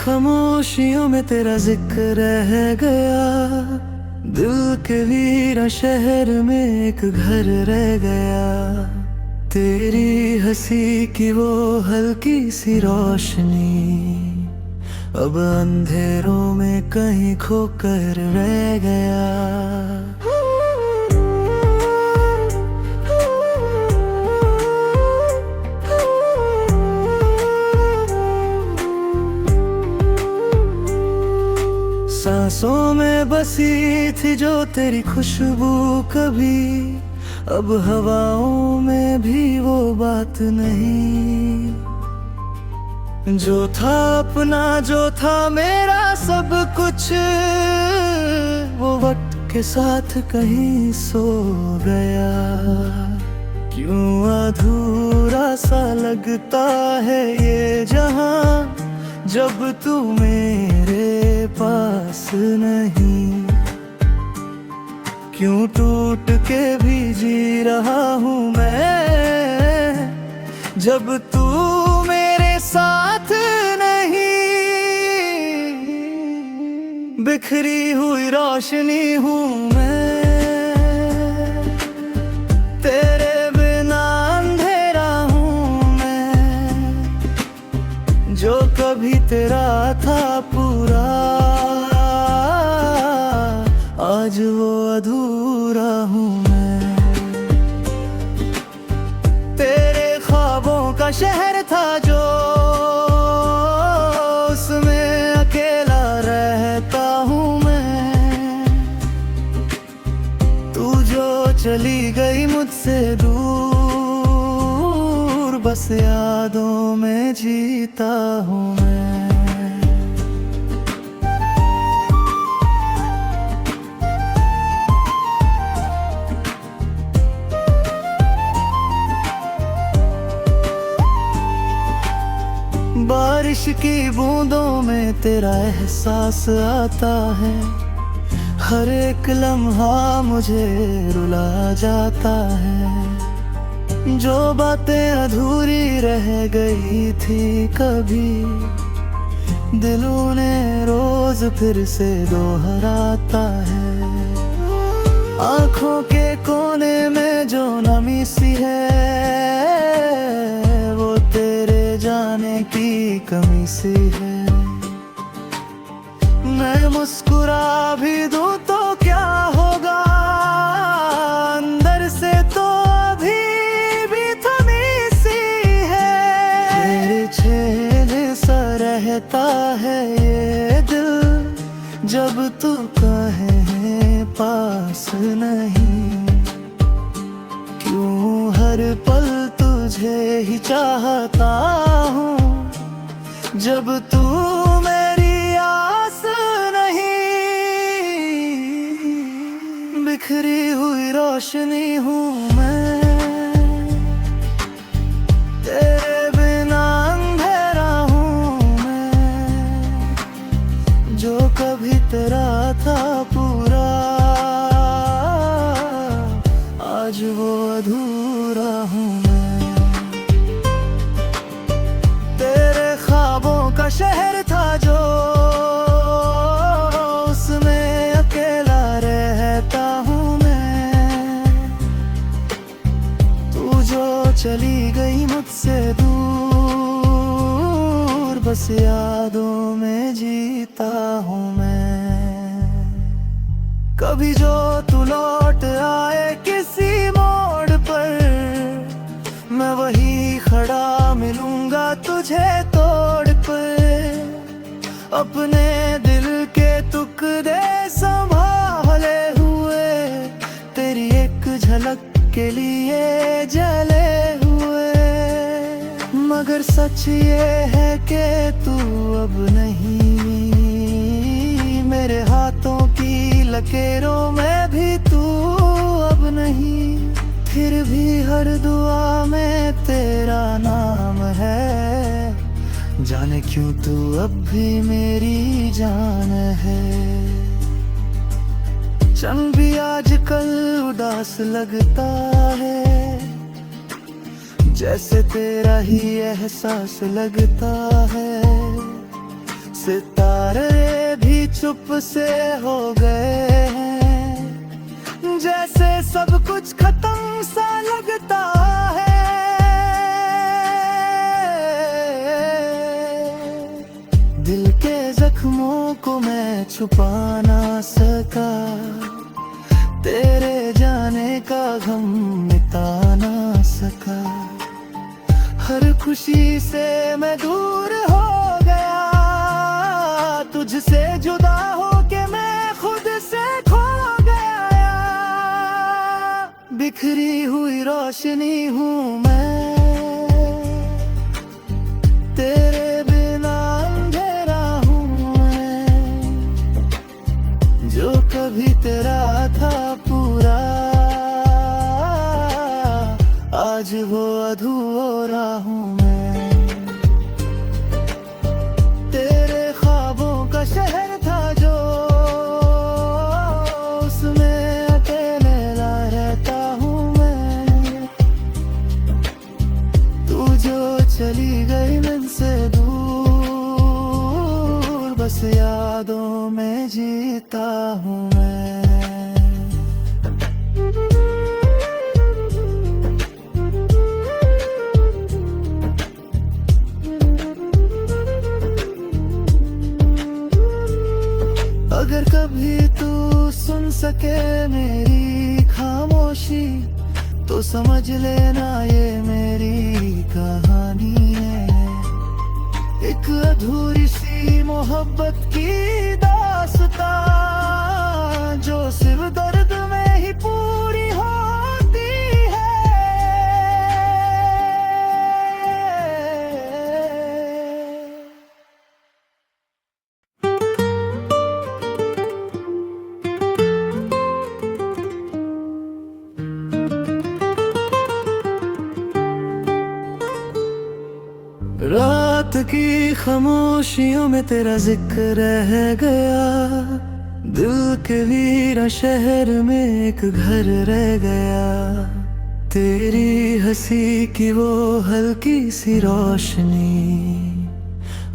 खामोशियों में तेरा जिक्र रह गया, दिल के वीरा शहर में एक घर रह गया। तेरी हंसी की वो हल्की सी रोशनी अब अंधेरों में कहीं खोकर रह गया। सांसों में बसी थी जो तेरी खुशबू कभी, अब हवाओं में भी वो बात नहीं। जो था अपना, जो था मेरा सब कुछ, वो वक्त के साथ कहीं सो गया। क्यों अधूरा सा लगता है ये जहां, जब तू मेरे पास नहीं। क्यों टूट के भी जी रहा हूँ मैं, जब तू मेरे साथ नहीं। बिखरी हुई रोशनी हूँ मैं, तेरे बिना अंधेरा हूँ मैं। जो कभी तेरा था पूरा, आज वो अधूरा हूँ मैं। तेरे ख्वाबों का शहर था जो, उसमें अकेला रहता हूँ मैं। तू जो चली गई मुझसे दूर, बस यादों में जीता हूँ मैं। बारिश की बूंदों में तेरा एहसास आता है, हर एक लम्हा मुझे रुला जाता है। जो बातें अधूरी रह गई थी कभी, दिलों ने रोज फिर से दोहराता है। आँखों के कोने में जो नमी सी है, वो तेरे जाने की कमी सी है। मैं मुस्कुरा भी दूं तो क्या होगा, अंदर से तो अभी भी थमी सी है। तेरे छेले सा रहता है ये दिल, जब तू कहे पास नहीं। क्यों हर पल तुझे ही चाहता हूँ, जब तू मेरी आस नहीं। बिखरी हुई रोशनी हूँ मैं, तेरे बिना अंधेरा हूँ मैं। जो कभी तेरा था पूरा, आज वो अधूरा हूँ मैं। का शहर था जो, उसमें अकेला रहता हूँ मैं। तू जो चली गई मुझसे दूर, बस यादों में जीता हूँ मैं। कभी जो तू लौट आए किसी मोड़ पर, मैं वही खड़ा मिलूंगा तुझे तोड़ पर। अपने दिल के टुकड़े संभाले हुए, तेरी एक झलक के लिए जले हुए। मगर सच ये है कि तू अब नहीं, मेरे हाथों की लकीरों में भी तू अब नहीं। फिर भी हर दुआ में तेरा नाम है, जाने क्यों तू अब भी मेरी जान है। चंद भी आजकल उदास लगता है, जैसे तेरा ही एहसास लगता है। सितारे भी चुप से हो गए हैं, जैसे सब कुछ खत्म सा लगता है। दिल के जख्मों को मैं छुपा ना सका, तेरे जाने का गम मिटा ना सका। हर खुशी से मैं दूर हो गया, तुझसे जुदा हो के मैं खुद से खो गया। बिखरी हुई रोशनी हूँ मैं, तेरे बिना अंधेरा हूँ मैं। जो कभी तेरा था पूरा, आज वो अधूरा हूँ मैं। तेरे ख्वाबों का शहर था जो, उसमें अकेला रहता हूँ मैं। तू जो चली गई मुझसे दूर, बस यादों में जीता हूँ मैं। अगर कभी तू सुन सके मेरी खामोशी, तो समझ लेना ये मेरी कहानी है। एक अधूरी सी मोहब्बत की दास्तां, जो सिर्फ दर्द में ही पूरी होती है। रात की खामोशियों में तेरा जिक्र रह गया, दिल के वीरा शहर में एक घर रह गया। तेरी हंसी की वो हल्की सी रोशनी,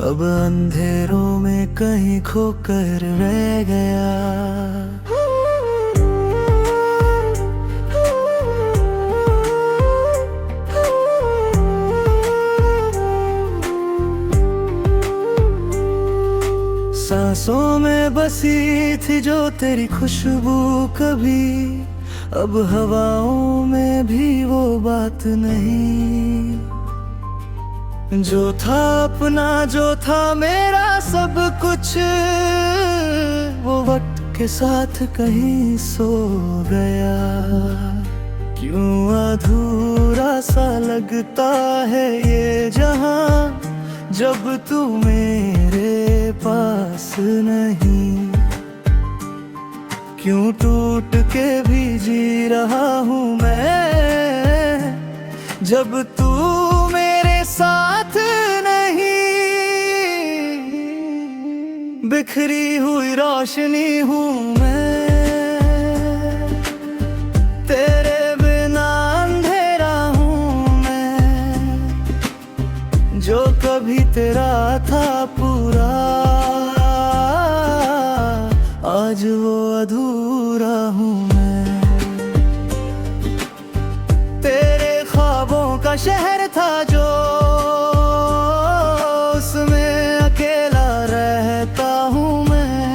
अब अंधेरों में कहीं खोकर रह गया। सांसों में बसी थी जो तेरी खुशबू कभी, अब हवाओं में भी वो बात नहीं। जो था अपना, जो था मेरा सब कुछ, वो वक्त के साथ कहीं सो गया। क्यों अधूरा सा लगता है ये जहां, जब तू मेरे पास नहीं। क्यों टूट के भी जी रहा हूँ मैं, जब तू मेरे साथ नहीं। बिखरी हुई रोशनी हूँ मैं, तेरे बिना अंधेरा हूँ मैं। जो कभी तेरा था पूरा, आज वो अधूरा हूँ मैं। तेरे ख्वाबों का शहर था जो, उसमें अकेला रहता हूँ मैं।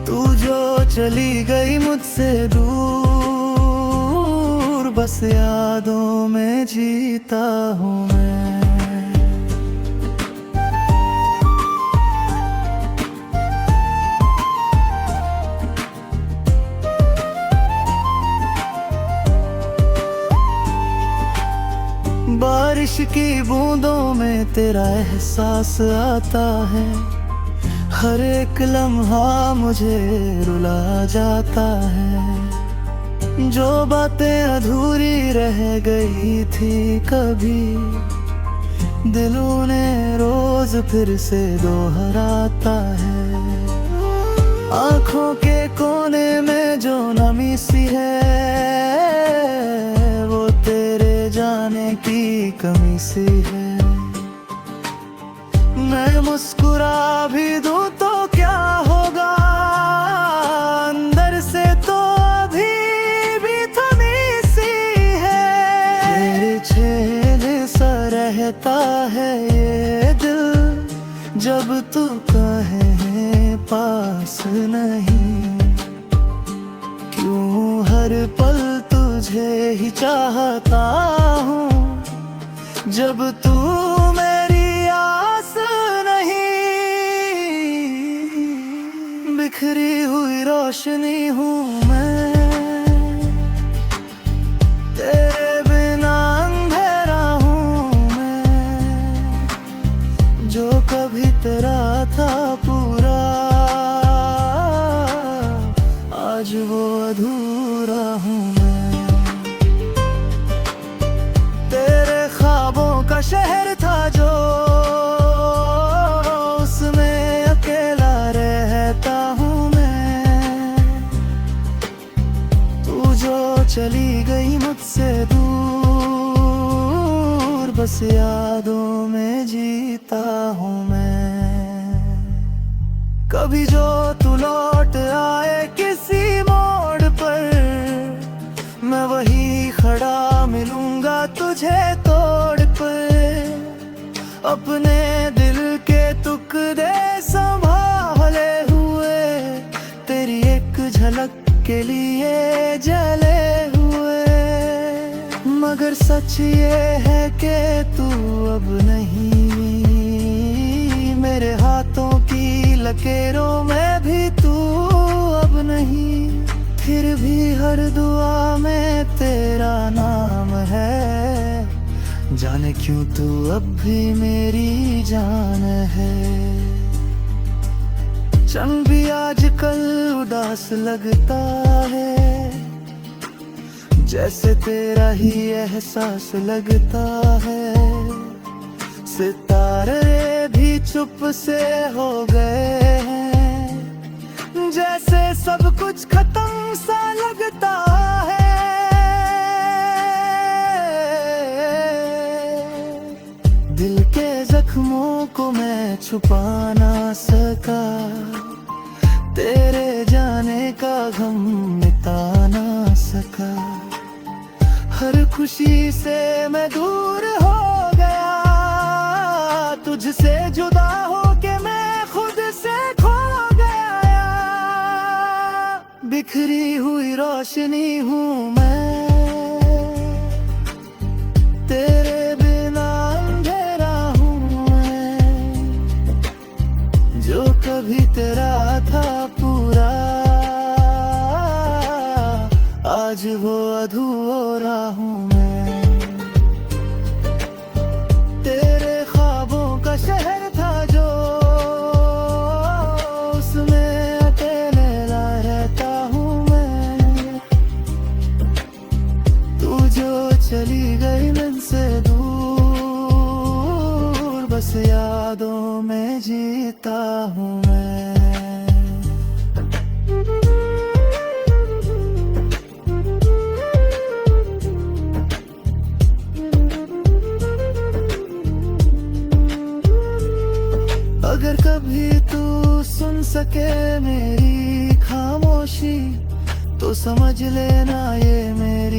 तू जो चली गई मुझसे दूर, बस यादों में जीता हूँ मैं। बारिश की बूंदों में तेरा एहसास आता है, हर एक लम्हा मुझे रुला जाता है। जो बातें अधूरी रह गई थी कभी, दिलों ने रोज फिर से दोहराता है। आँखों के कोने में जो नमी सी है, वो तेरे जाने की कमी सी है। रहे हैं पास नहीं, क्यों हर पल तुझे ही चाहता हूँ, जब तू मेरी आस नहीं। बिखरी हुई रोशनी हूँ मैं, तेरे बिना अंधेरा हूँ मैं, जो कभी तेरा था पूरा, आज वो अधूरा हूँ मैं। तेरे ख्वाबों का शहर था जो, उसमें अकेला रहता हूँ मैं। तू जो चली गई मुझसे दूर, बस यादों में जीता हूँ मैं। कभी जो तू लौट आए किसी मोड़ पर, मैं वही खड़ा मिलूंगा तुझे तोड़ पर। अपने दिल के टुकड़े संभाले हुए, तेरी एक झलक के लिए जले हुए। मगर सच ये है कि तू अब नहीं, मेरे हाथों की लकीरों में भी तू अब नहीं। फिर भी हर दुआ में तेरा नाम है, जाने क्यों तू अब भी मेरी जान है। चंद भी आजकल उदास लगता है, जैसे तेरा ही एहसास लगता है। सितारे भी चुप से हो गए हैं, जैसे सब कुछ खत्म सा लगता है। दिल के जख्मों को मैं छुपा ना सका, तेरे जाने का गम मिटा ना सका। हर खुशी से मैं दूर हो गया, तुझसे जुदा हो के मैं खुद से खो गया। बिखरी हुई रोशनी हूँ मैं, तेरे बिना अंधेरा हूँ मैं, जो कभी तेरा था पूरा, आज वो अधूरा हूँ मैं। तेरे ख्वाबों का शहर था जो, उसमें अकेला रहता हूँ मैं। तू जो चली गई मुझसे दूर, बस यादों में जीता हूँ मैं। अगर कभी तू सुन सके मेरी खामोशी, तो समझ लेना ये मेरी